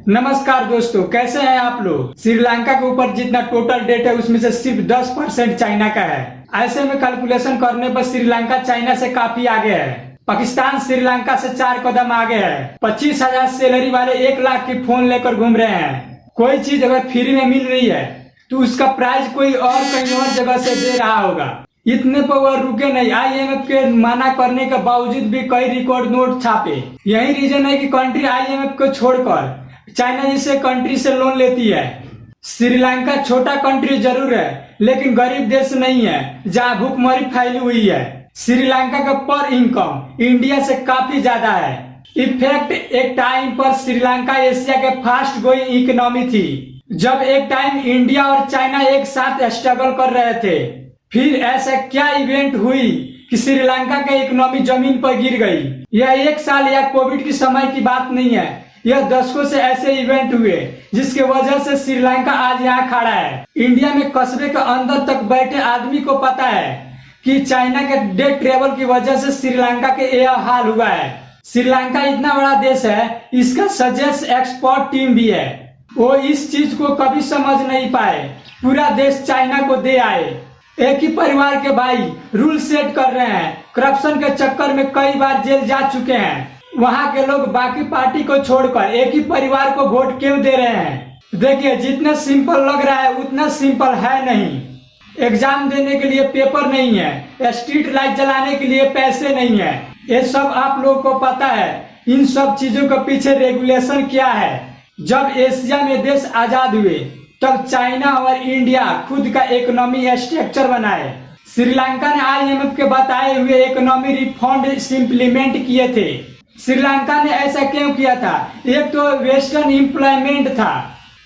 नमस्कार दोस्तों, कैसे हैं आप लोग। श्रीलंका के ऊपर जितना टोटल डेट है उसमें से सिर्फ 10% चाइना का है। ऐसे में कैलकुलेशन करने पर श्रीलंका चाइना से काफी आगे है। पाकिस्तान श्रीलंका से 4 कदम आगे है। 25,000 सैलरी वाले 1 लाख की फोन लेकर घूम रहे हैं। कोई चीज अगर फ्री में मिल रही है तो उसका प्राइस कोई और कहीं और जगह से दे रहा होगा। इतने पर वह रुके नहीं, IMF के मना करने के बावजूद भी कई रिकॉर्ड नोट छापे। यही रीजन है कि कंट्री IMF को छोड़कर चाइना जैसे कंट्री से लोन लेती है। श्रीलंका छोटा कंट्री जरूर है लेकिन गरीब देश नहीं है जहां भूखमरी फैली हुई है। श्रीलंका का पर इनकम इंडिया से काफी ज्यादा है। इनफैक्ट एक टाइम पर श्रीलंका एशिया के फास्ट ग्रोइंग इकोनॉमी थी, जब एक टाइम इंडिया और चाइना एक साथ स्ट्रगल कर रहे थे। फिर ऐसा क्या इवेंट हुई कि श्रीलंका का इकोनॉमी जमीन पर गिर गई। यह 1 साल या कोविड की समय की बात नहीं है, यह दशकों से ऐसे इवेंट हुए जिसके वजह से श्रीलंका आज यहाँ खड़ा है। इंडिया में कस्बे के अंदर तक बैठे आदमी को पता है कि चाइना के डे ट्रेवल की वजह से श्रीलंका के यह हाल हुआ है। श्रीलंका इतना बड़ा देश है, इसका सजेस्ट एक्सपोर्ट टीम भी है। वो इस चीज को कभी समझ नहीं पाए, पूरा देश चाइना को दे आए। एक ही परिवार के भाई रूल सेट कर रहे हैं। करप्शन के चक्कर में कई बार जेल जा चुके हैं। वहाँ के लोग बाकी पार्टी को छोड़कर एक ही परिवार को वोट क्यों दे रहे हैं। देखिए, जितना सिंपल लग रहा है उतना सिंपल है नहीं। एग्जाम देने के लिए पेपर नहीं है, स्ट्रीट लाइट जलाने के लिए पैसे नहीं है, ये सब आप लोगों को पता है। इन सब चीजों के पीछे रेगुलेशन क्या है। जब एशिया में देश आजाद हुए तब चाइना और इंडिया खुद का इकोनॉमी स्ट्रक्चर बनाए। श्रीलंका ने IMF के बताए हुए इकोनॉमी रिफॉर्म इम्प्लीमेंट किए थे। श्रीलंका ने ऐसा क्यों किया था? एक तो वेस्टर्न इम्प्लॉयमेंट था।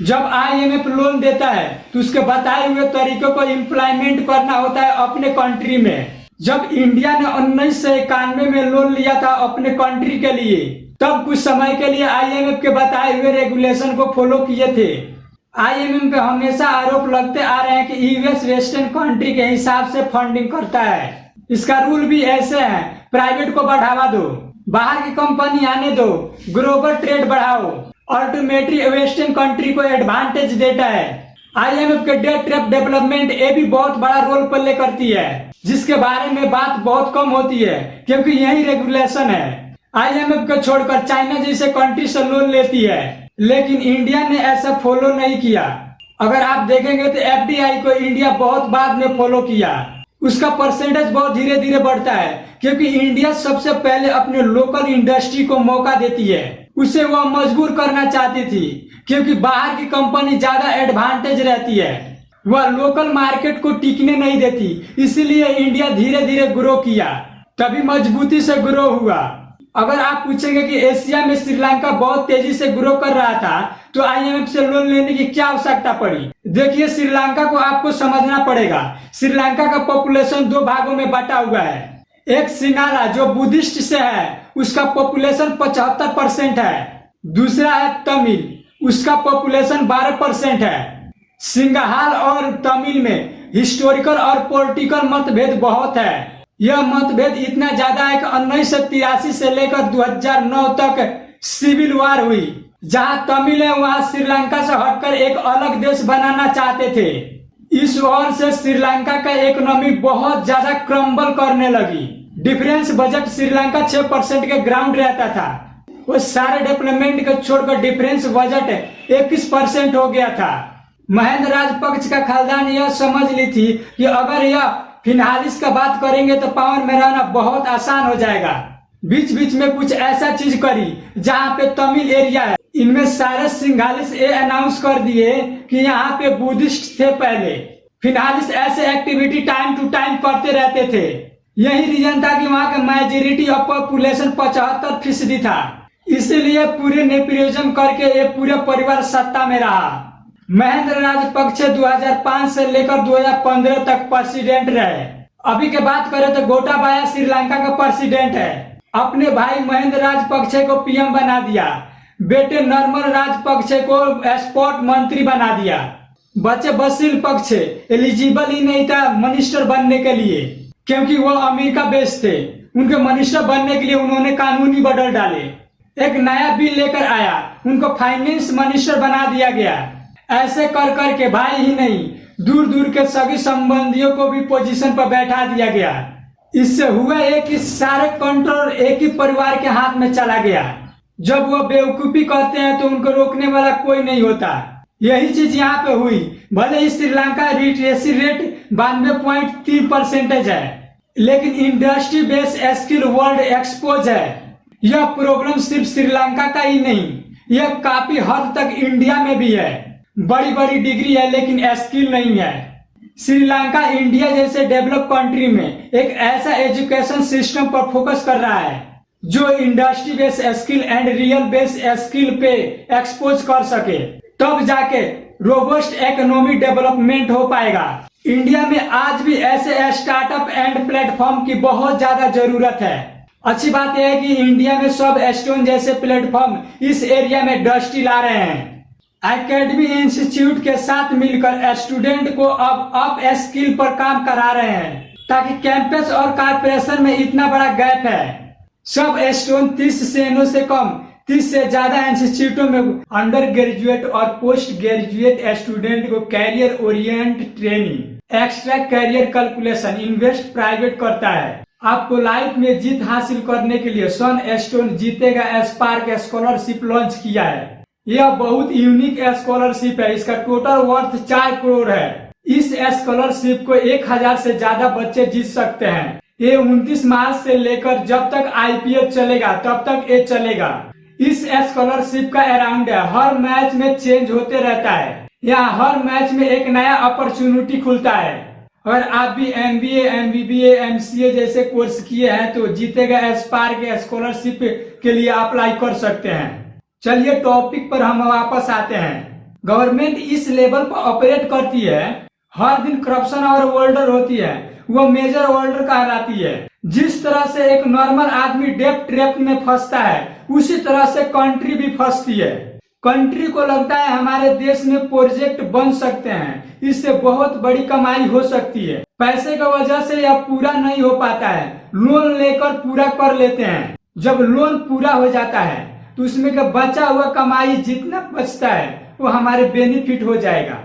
जब IMF लोन देता है तो उसके बताए हुए तरीकों को इम्प्लॉयमेंट करना होता है अपने कंट्री में। जब इंडिया ने 1991 में लोन लिया था अपने कंट्री के लिए, तब कुछ समय के लिए IMF के बताए हुए रेगुलेशन को फॉलो किए थे। IMF पे हमेशा आरोप लगते आ रहे हैं कि US वेस्टर्न कंट्री के हिसाब से फंडिंग करता है। इसका रूल भी ऐसे है, प्राइवेट को बढ़ावा दो, बाहर की कंपनी आने दो, ग्लोबल ट्रेड बढ़ाओ, अल्टीमेटली वेस्टर्न कंट्री को एडवांटेज देता है। IMF के डेट ट्रैप डेवलपमेंट ये भी बहुत बड़ा रोल प्ले करती है, जिसके बारे में बात बहुत कम होती है क्योंकि यही रेगुलेशन है। IMF को छोड़कर चाइना जैसे कंट्री से लोन लेती है, लेकिन इंडिया ने ऐसा फॉलो नहीं किया। अगर आप देखेंगे तो FDI को इंडिया बहुत बाद में फॉलो किया। उसका परसेंटेज बहुत धीरे धीरे बढ़ता है क्योंकि इंडिया सबसे पहले अपने लोकल इंडस्ट्री को मौका देती है। उसे वह मजबूर करना चाहती थी क्योंकि बाहर की कंपनी ज्यादा एडवांटेज रहती है, वह लोकल मार्केट को टिकने नहीं देती। इसीलिए इंडिया धीरे धीरे ग्रो किया, तभी मजबूती से ग्रो हुआ। अगर आप पूछेंगे कि एशिया में श्रीलंका बहुत तेजी से ग्रो कर रहा था तो IMF से लोन लेने की क्या आवश्यकता पड़ी। देखिए, श्रीलंका को आपको समझना पड़ेगा। श्रीलंका का पॉपुलेशन 2 भागों में बटा हुआ है। एक सिंगाला जो बुद्धिस्ट से है, उसका पॉपुलेशन 75% है। दूसरा है तमिल, उसका पॉपुलेशन 12% है। सिंगाल और तमिल में हिस्टोरिकल और पॉलिटिकल मतभेद बहुत है। यह मतभेद इतना ज्यादा है कि 1983 से लेकर 2009 तक सिविल वार हुई। जहां तमिल है वहां श्रीलंका से हटकर एक अलग देश बनाना चाहते थे। इस वॉर से श्रीलंका का इकोनॉमी बहुत ज्यादा क्रम्बल करने लगी। डिफरेंस बजट श्रीलंका 6% के ग्राउंड रहता था, वो सारे डेवलपमेंट को छोड़कर डिफरेंस बजट 21% हो गया था। महेंद्र राजपक्ष का खानदान यह समझ ली थी कि अगर यह फिनालिस का बात करेंगे तो पावर में रहना बहुत आसान हो जाएगा। बीच बीच में कुछ ऐसा चीज करी जहाँ पे तमिल एरिया है। इनमें सारे सिंघालिस ये अनाउंस कर दिए कि यहाँ पे बुद्धिस्ट थे पहले। फिनालिस ऐसे एक्टिविटी टाइम टू टाइम करते रहते थे। यही रीजन था कि वहाँ का मेजोरिटी ऑफ पॉपुलेशन 75% था। इसीलिए पूरे नेपोटिज्म करके ये पूरे परिवार सत्ता में रहा। महेंद्र राजपक्ष 2005 से लेकर 2015 तक प्रेसिडेंट रहे। अभी के बात करें तो गोटाबाया श्रीलंका का प्रेसिडेंट है। अपने भाई महेंद्र राजपक्ष को PM बना दिया, बेटे नर्मल राजपक्ष को एक्सपोर्ट मंत्री बना दिया। बच्चे बसिल पक्ष एलिजिबल ही नहीं था मिनिस्टर बनने के लिए क्योंकि वो अमेरिका बेस्ड थे। उनके मिनिस्टर बनने के लिए उन्होंने कानूनी बदल डाले। एक नया बिल लेकर आया उनको फाइनेंस मिनिस्टर बना दिया गया। ऐसे कर कर के भाई ही नहीं, दूर दूर के सभी संबंधियों को भी पोजीशन पर बैठा दिया गया। इससे हुआ एक ही सारे कंट्रोल एक ही परिवार के हाथ में चला गया। जब वो बेवकूफी करते हैं तो उनको रोकने वाला कोई नहीं होता। यही चीज यहाँ पे हुई। भले ही श्रीलंका लिटरेसी रेट 92.3% है, लेकिन industry based skill world expose है। यह प्रॉब्लम सिर्फ श्रीलंका का ही नहीं, यह काफी हद तक इंडिया में भी है। बड़ी बड़ी डिग्री है लेकिन स्किल नहीं है। श्रीलंका इंडिया जैसे डेवलप कंट्री में एक ऐसा एजुकेशन सिस्टम पर फोकस कर रहा है जो industry based skill and real based skill पे एक्सपोज कर सके, तब जाके रोबस्ट इकोनॉमी डेवलपमेंट हो पाएगा। इंडिया में आज भी ऐसे स्टार्टअप एंड प्लेटफॉर्म की बहुत ज्यादा जरूरत है। अच्छी बात यह है कि इंडिया में सब स्टोन जैसे प्लेटफॉर्म इस एरिया में दृष्टि ला रहे हैं। एकेडमी इंस्टीट्यूट के साथ मिलकर स्टूडेंट को अब अप स्किल पर काम करा रहे हैं, ताकि कैंपस और कारपोरेशन में इतना बड़ा गैप है। सब स्टोन 30 सेनों से कम 30 से ज्यादा इंस्टीट्यूटों में अंडर ग्रेजुएट और पोस्ट ग्रेजुएट स्टूडेंट को career orient training, extra career calculation, invest private करता है। आपको लाइफ में जीत हासिल करने के लिए सन स्टोन जीतेगा स्पार्क स्कॉलरशिप लॉन्च किया है। यह बहुत यूनिक स्कॉलरशिप है। इसका टोटल वर्थ 4 करोड़ है। इस स्कॉलरशिप को 1000 से ज्यादा बच्चे जीत सकते हैं। ये 29 मार्च से लेकर जब तक IPL चलेगा तब तक ये चलेगा। इस स्कॉलरशिप का अराउंड है, हर मैच में चेंज होते रहता है। यहाँ हर मैच में एक नया अपॉर्चुनिटी खुलता है। अगर आप भी MBA, MBBA, MCA जैसे कोर्स किए हैं तो जीतेगा स्पार्क स्कॉलरशिप के लिए अप्लाई कर सकते हैं। चलिए टॉपिक पर हम वापस आते हैं। गवर्नमेंट इस लेवल पर ऑपरेट करती है, हर दिन करप्शन और वर्ल्डर होती है, वो मेजर वर्ल्डर कहलाती है। जिस तरह से एक नॉर्मल आदमी डेट ट्रैप में फंसता है, उसी तरह से कंट्री भी फंसती है। कंट्री को लगता है हमारे देश में प्रोजेक्ट बन सकते हैं, इससे बहुत बड़ी कमाई हो सकती है। पैसे की वजह से यह पूरा नहीं हो पाता है, लोन लेकर पूरा कर लेते हैं। जब लोन पूरा हो जाता है तो उसमें का बचा हुआ कमाई जितना बचता है वो हमारे बेनिफिट हो जाएगा।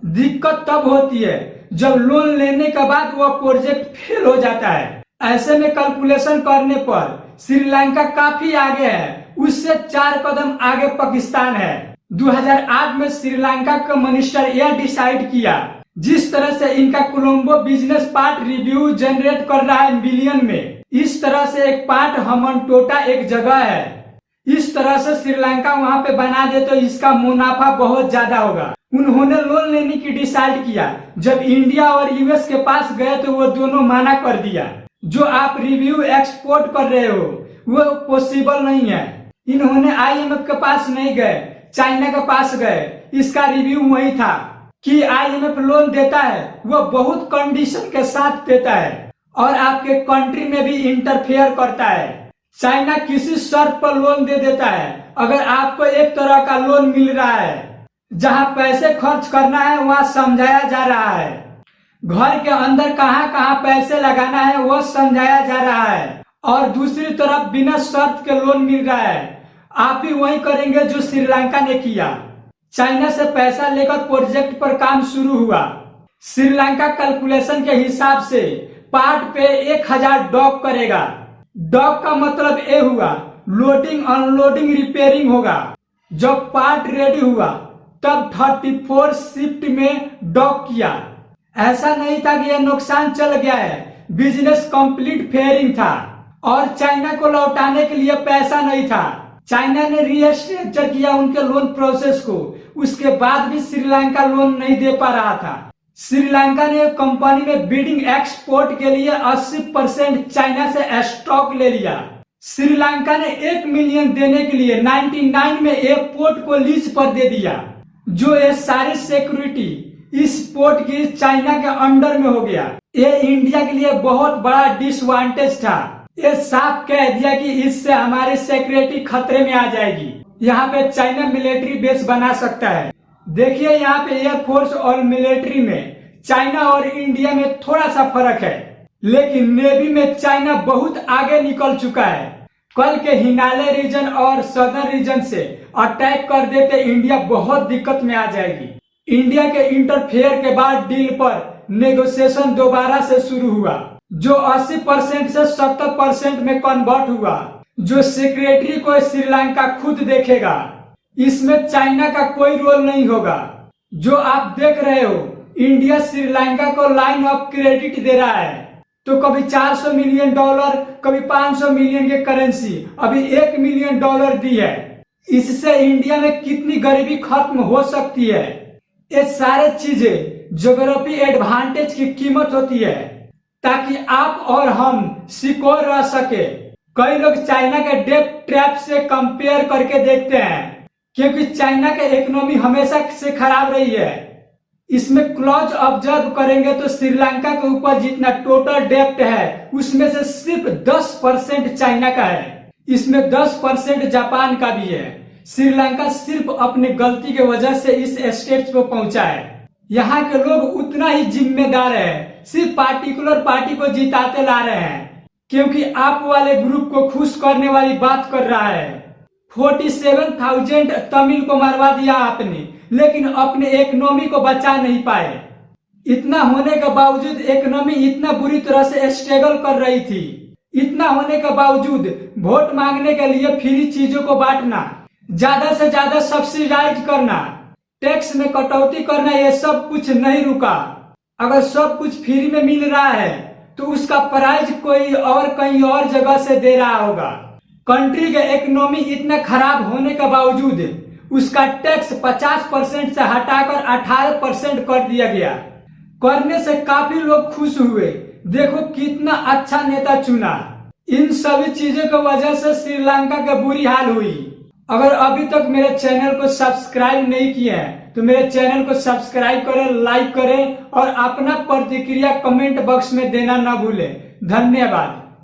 दिक्कत तब होती है जब लोन लेने के बाद वो प्रोजेक्ट फेल हो जाता है। ऐसे में कैलकुलेशन करने पर श्रीलंका काफी आगे है, उससे 4 कदम आगे पाकिस्तान है। 2008 में श्रीलंका का मिनिस्टर यह डिसाइड किया, जिस तरह से इनका Colombo business part review generate कर रहा है मिलियन में, इस तरह से एक पार्ट हमनटोटा एक जगह है। इस तरह से श्रीलंका वहां पे बना दे तो इसका मुनाफा बहुत ज्यादा होगा। उन्होंने लोन लेने की डिसाइड किया। जब इंडिया और US के पास गए तो वो दोनों मना कर दिया। जो आप रिव्यू एक्सपोर्ट कर रहे हो वो पॉसिबल नहीं है। इन्होंने IMF के पास नहीं गए, चाइना के पास गए। इसका रिव्यू वही था कि IMF लोन देता है वो बहुत कंडीशन के साथ देता है और आपके कंट्री में भी इंटरफेयर करता है। चाइना किसी शर्त पर लोन दे देता है। अगर आपको एक तरह का लोन मिल रहा है जहां पैसे खर्च करना है वहां समझाया जा रहा है, घर के अंदर कहां कहां पैसे लगाना है वो समझाया जा रहा है, और दूसरी तरफ बिना शर्त के लोन मिल रहा है। आप भी वही करेंगे जो श्रीलंका ने किया। चाइना से पैसा लेकर प्रोजेक्ट पर काम शुरू हुआ। श्रीलंका कैलकुलेशन के हिसाब से पार्ट पे 1000 डॉक करेगा। डॉक का मतलब ये हुआ लोडिंग अनलोडिंग रिपेयरिंग होगा। जब पार्ट रेडी हुआ तब 34 शिफ्ट में डॉक किया। ऐसा नहीं था कि यह नुकसान चल गया है, बिजनेस कंप्लीट फेयरिंग था और चाइना को लौटाने के लिए पैसा नहीं था। चाइना ने रीस्ट्रक्चर किया उनके लोन प्रोसेस को, उसके बाद भी श्रीलंका लोन नहीं दे पा रहा था। श्रीलंका ने कंपनी में बिडिंग एक्सपोर्ट के लिए 80% चाइना से स्टॉक ले लिया। श्रीलंका ने 1 मिलियन देने के लिए 99 में एक पोर्ट को लीज पर दे दिया। जो ये सारी सिक्योरिटी इस पोर्ट की चाइना के अंडर में हो गया। ये इंडिया के लिए बहुत बड़ा डिसएडवांटेज था। ये साफ कह दिया कि इससे हमारी सिक्योरिटी खतरे में आ जाएगी। यहाँ पे चाइना मिलिट्री बेस बना सकता है। देखिए यहाँ पे एयरफोर्स और मिलिट्री में चाइना और इंडिया में थोड़ा सा फर्क है, लेकिन नेवी में चाइना बहुत आगे निकल चुका है। कल के हिमालय रीजन और सदर्न रीजन से अटैक कर देते इंडिया बहुत दिक्कत में आ जाएगी। इंडिया के इंटरफेयर के बाद डील पर नेगोशिएशन दोबारा से शुरू हुआ, जो 80% से 70% में कन्वर्ट हुआ, जो सेक्रेटरी को श्रीलंका खुद देखेगा। इसमें चाइना का कोई रोल नहीं होगा। जो आप देख रहे हो, इंडिया श्रीलंका को लाइन ऑफ क्रेडिट दे रहा है, तो कभी $400 मिलियन, कभी 500 मिलियन की करेंसी, अभी $1 मिलियन दी है। इससे इंडिया में कितनी गरीबी खत्म हो सकती है। ये सारे चीजें ज्योग्राफी एडवांटेज की कीमत होती है, ताकि आप और हम सिक्योर रह सके। कई लोग चाइना के डेट ट्रैप से कंपेयर करके देखते हैं, क्योंकि चाइना के इकोनॉमी हमेशा से खराब रही है। इसमें क्लोज ऑब्जर्व करेंगे तो श्रीलंका के ऊपर जितना टोटल डेप्ट है, उसमें से सिर्फ 10% चाइना का है। इसमें 10% जापान का भी है। श्रीलंका सिर्फ अपनी गलती की वजह से इस स्टेज पर पहुंचा है। यहाँ के लोग उतना ही जिम्मेदार है, सिर्फ पार्टिकुलर पार्टी को जिताते ला रहे हैं, क्योंकि आप वाले ग्रुप को खुश करने वाली बात कर रहा है। 47,000 तमिल को मरवा दिया आपने, लेकिन अपने इकोनॉमी को बचा नहीं पाए। इतना होने के बावजूद इकोनॉमी इतना बुरी तरह से स्ट्रगल कर रही थी। इतना होने के बावजूद वोट मांगने के लिए फ्री चीजों को बांटना, ज्यादा से ज्यादा सब्सिडाइज करना, टैक्स में कटौती करना, ये सब कुछ नहीं रुका। अगर सब कुछ फ्री में मिल रहा है तो उसका प्राइस कोई और कहीं और जगह से दे रहा होगा। कंट्री के इकोनॉमी इतना खराब होने के बावजूद उसका टैक्स 50% से हटाकर 18% कर दिया गया। करने से काफी लोग खुश हुए, देखो कितना अच्छा नेता चुना। इन सभी चीजों की वजह से श्रीलंका का बुरी हाल हुई। अगर अभी तक मेरे चैनल को सब्सक्राइब नहीं किए हैं तो मेरे चैनल को सब्सक्राइब करें, लाइक करें और अपना प्रतिक्रिया कमेंट बॉक्स में देना ना भूलें। धन्यवाद।